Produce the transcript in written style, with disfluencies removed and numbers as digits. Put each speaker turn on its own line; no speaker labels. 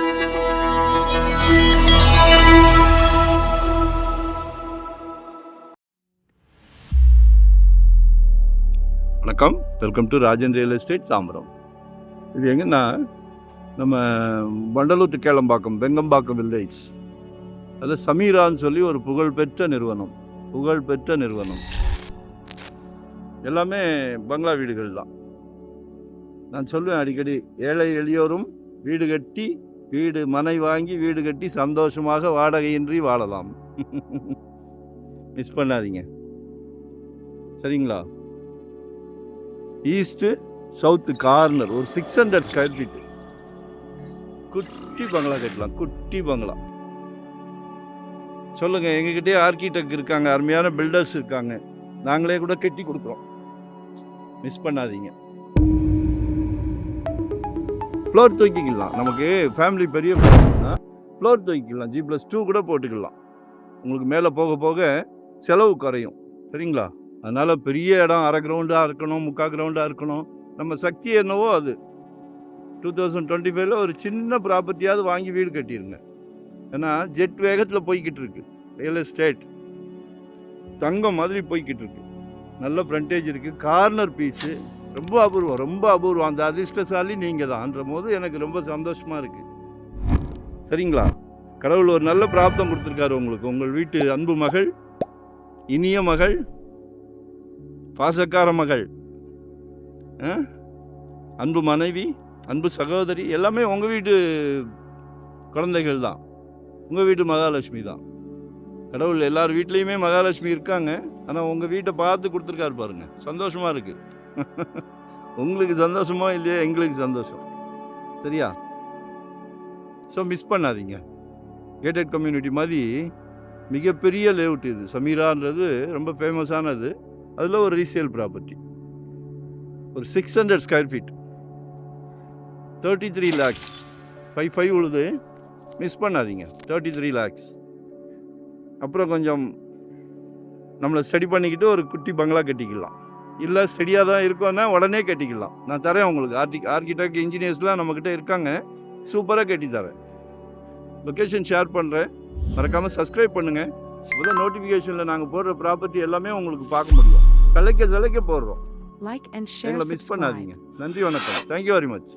வணக்கம், welcome to Rajan real estate Tambaram. இது எங்கன்னா நம்ம வண்டலூர் டு கேளம்பாக்கம் வெங்கம்பாக்கம் வில்லேஜ். அதில் சமீரான்னு சொல்லி ஒரு புகழ்பெற்ற நிறுவனம். எல்லாமே பங்களா வீடுகள் தான். நான் சொல்லுவேன் அடிக்கடி, ஏழை எளியோரும் மனை வாங்கி வீடு கட்டி சந்தோஷமாக வாடகையின்றி வாழலாம். மிஸ் பண்ணாதீங்க, சரிங்களா? ஈஸ்ட்டு சவுத்து கார்னர் ஒரு 600 ஸ்கொயர் ஃபீட்டு குட்டி பங்களா கட்டலாம். குட்டி பங்களா சொல்லுங்க, எங்ககிட்டே ஆர்கிடெக்ட் இருக்காங்க, அருமையான பில்டர்ஸ் இருக்காங்க, நாங்களே கூட கட்டி கொடுக்குறோம். மிஸ் பண்ணாதீங்க. ஃப்ளோர் தூக்கிக்கலாம். நமக்கு ஃபேமிலி பெரிய ஃப்ளோர் தூக்கிக்கலாம். G+2 கூட போட்டுக்கலாம். உங்களுக்கு மேலே போக போக செலவு குறையும், சரிங்களா? அதனால் பெரிய இடம், அரை கிரவுண்டாக இருக்கணும், முக்கால் கிரவுண்டாக இருக்கணும். நம்ம சக்தி என்னவோ அது. 2025 ஒரு சின்ன ப்ராப்பர்ட்டியாவது வாங்கி வீடு கட்டிடுங்க. ஏன்னா ஜெட் வேகத்தில் போய்கிட்டு இருக்கு ரியல் எஸ்டேட். தங்கம் மாதிரி போய்கிட்டு இருக்கு. நல்ல ஃப்ரண்டேஜ் இருக்குது. கார்னர் பீஸு ரொம்ப அபூர்வம். அந்த அதிர்ஷ்டசாலி நீங்கள் தான்ன்ற போது எனக்கு ரொம்ப சந்தோஷமாக இருக்குது, சரிங்களா? கடவுள் ஒரு நல்ல பிராப்தம் கொடுத்துருக்காரு உங்களுக்கு. உங்கள் வீட்டு அன்பு மகள், இனிய மகள், பாசக்கார மகள், அன்பு மனைவி, அன்பு சகோதரி, எல்லாமே உங்கள் வீட்டு குழந்தைகள் தான். உங்கள் வீட்டு மகாலட்சுமி தான். கடவுள் எல்லார் வீட்லேயுமே மகாலட்சுமி இருக்காங்க. ஆனால் உங்கள் வீட்டை பார்த்து கொடுத்துருக்காரு பாருங்கள். சந்தோஷமாக இருக்குது. உங்களுக்கு சந்தோஷமோ இல்லையோ, எங்களுக்கு சந்தோஷம், சரியா? ஸோ மிஸ் பண்ணாதீங்க. கேட்டட் கம்யூனிட்டி மாதிரி மிகப்பெரிய லேஅவுட் இது. சமீரான்றது ரொம்ப ஃபேமஸானது. அதில் ஒரு ரீசேல் ப்ராப்பர்ட்டி ஒரு 600 ஸ்கொயர் ஃபீட் 33 lakhs 5 உழுது. மிஸ் பண்ணாதீங்க. 33 lakhs. அப்புறம் கொஞ்சம் நம்மளை ஸ்டடி பண்ணிக்கிட்டு ஒரு குட்டி பங்களா கட்டிக்கலாம். இல்லை ஸ்டடியாக தான் இருக்கோன்னா உடனே கட்டிக்கலாம். நான் தரேன் உங்களுக்கு. ஆர்கிடெக்ட் இன்ஜினியர்ஸ்லாம் நம்மக்கிட்ட இருக்காங்க. சூப்பராக கட்டி தரேன். லொக்கேஷன் ஷேர் பண்ணுறேன். மறக்காமல் சப்ஸ்கிரைப் பண்ணுங்கள். முதல் நோட்டிஃபிகேஷனில் நாங்கள் போடுற ப்ராப்பர்ட்டி எல்லாமே உங்களுக்கு பார்க்க முடியும். சலைக்க போடுறோம்.
Like and share.
எங்களை மிஸ் பண்ணாதீங்க. நன்றி, வணக்கம். Thank you very much.